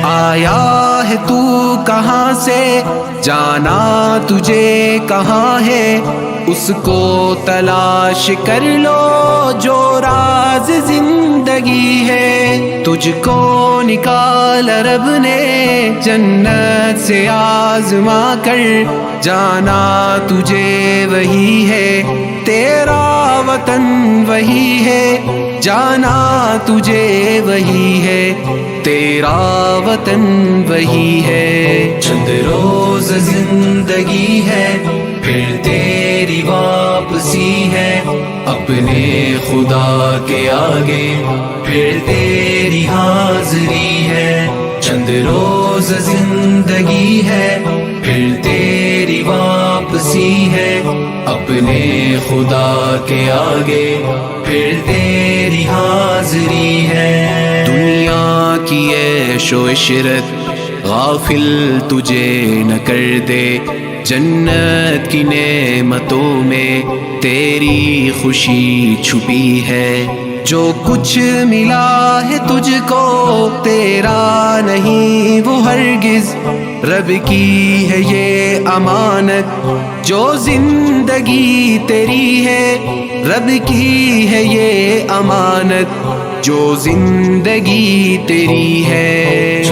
آیا ہے تو کہاں سے، جانا تجھے کہاں ہے، اس کو تلاش کر لو جو راز زندگی ہے۔ تجھ کو نکالا رب نے جنت سے آزما کر، جانا تجھے وہی ہے، تیرا وطن وہی ہے، جانا تجھے وہی ہے، تیرا وطن وہی ہے۔ چند روز زندگی ہے، پھر تیری واپسی ہے، اپنے خدا کے آگے پھر تیری حاضری ہے۔ چند روز زندگی ہے، پھر تیری واپسی ہے، اپنے خدا کے آگے پھر تیری حاضری ہے۔ دنیا کی عیش و عشرت غافل تجھے نہ کر دے، جنت کی نعمتوں میں تیری خوشی چھپی ہے۔ جو کچھ ملا ہے تجھ کو تیرا نہیں وہ ہرگز، رب کی ہے یہ امانت، جو زندگی تیری ہے، رب کی ہے یہ امانت، جو زندگی تیری ہے۔